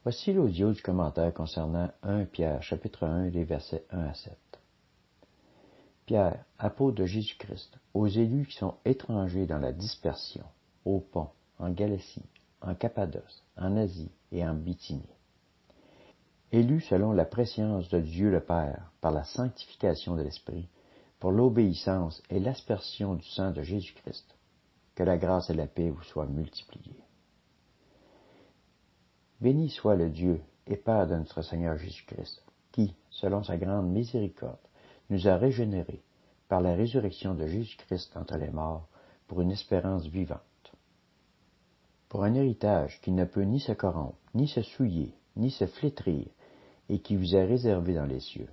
Voici l'audio du commentaire concernant 1 Pierre, chapitre 1, les versets 1 à 7. Pierre, apôtre de Jésus-Christ, aux élus qui sont étrangers dans la dispersion, au Pont, en Galatie, en Cappadoce, en Asie et en Bithynie. Élus selon la prescience de Dieu le Père, par la sanctification de l'Esprit, pour l'obéissance et l'aspersion du sang de Jésus-Christ, que la grâce et la paix vous soient multipliées. Béni soit le Dieu et Père de notre Seigneur Jésus-Christ, qui, selon sa grande miséricorde, nous a régénérés par la résurrection de Jésus-Christ d'entre les morts pour une espérance vivante, pour un héritage qui ne peut ni se corrompre, ni se souiller, ni se flétrir, et qui vous est réservé dans les cieux.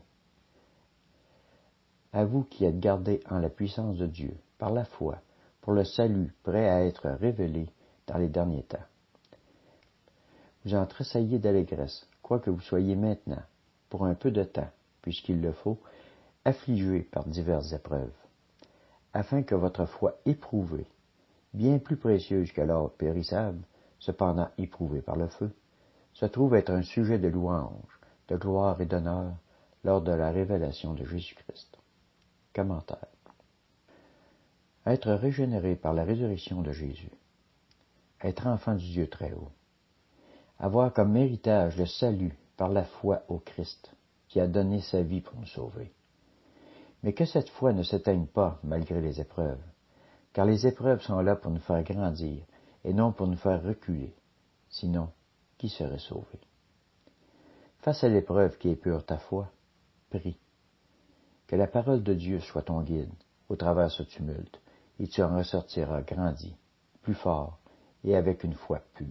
À vous qui êtes gardés en la puissance de Dieu, par la foi, pour le salut prêt à être révélé dans les derniers temps. Vous en tressaillez d'allégresse, quoique vous soyez maintenant, pour un peu de temps, puisqu'il le faut, affligés par diverses épreuves, afin que votre foi éprouvée, bien plus précieuse que l'or périssable, cependant éprouvée par le feu, se trouve être un sujet de louange, de gloire et d'honneur lors de la révélation de Jésus-Christ. Commentaire. Être régénéré par la résurrection de Jésus. Être enfant du Dieu très haut. Avoir comme héritage le salut par la foi au Christ, qui a donné sa vie pour nous sauver. Mais que cette foi ne s'éteigne pas malgré les épreuves, car les épreuves sont là pour nous faire grandir et non pour nous faire reculer. Sinon, qui serait sauvé? Face à l'épreuve qui épure ta foi, prie. Que la parole de Dieu soit ton guide au travers de ce tumulte, et tu en ressortiras grandi, plus fort et avec une foi pure.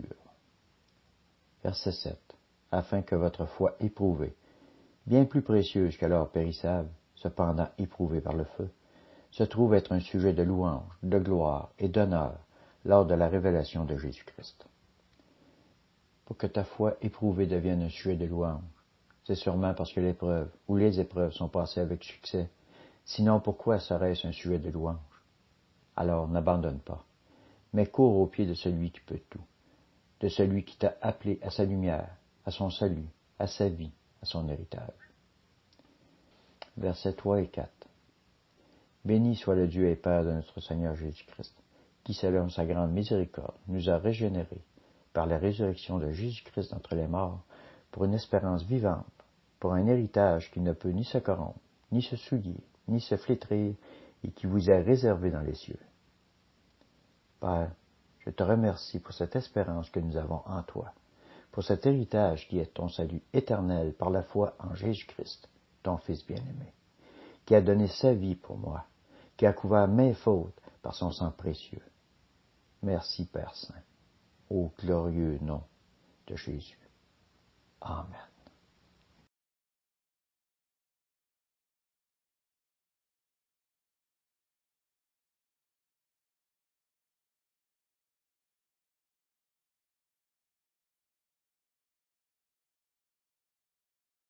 Verset 7. Afin que votre foi éprouvée, bien plus précieuse que l'or périssable, cependant éprouvée par le feu, se trouve être un sujet de louange, de gloire et d'honneur lors de la révélation de Jésus-Christ. Pour que ta foi éprouvée devienne un sujet de louange, c'est sûrement parce que l'épreuve ou les épreuves sont passées avec succès. Sinon, pourquoi serait-ce un sujet de louange? Alors, n'abandonne pas, mais cours au pied de celui qui peut tout, de celui qui t'a appelé à sa lumière, à son salut, à sa vie, à son héritage. Versets 3 et 4. Béni soit le Dieu et Père de notre Seigneur Jésus-Christ, qui, selon sa grande miséricorde, nous a régénérés par la résurrection de Jésus-Christ d'entre les morts, pour une espérance vivante, pour un héritage qui ne peut ni se corrompre, ni se souiller, ni se flétrir, et qui vous est réservé dans les cieux. Père, je te remercie pour cette espérance que nous avons en toi, pour cet héritage qui est ton salut éternel par la foi en Jésus-Christ, ton Fils bien-aimé, qui a donné sa vie pour moi, qui a couvert mes fautes par son sang précieux. Merci, Père Saint, au glorieux nom de Jésus. Amen.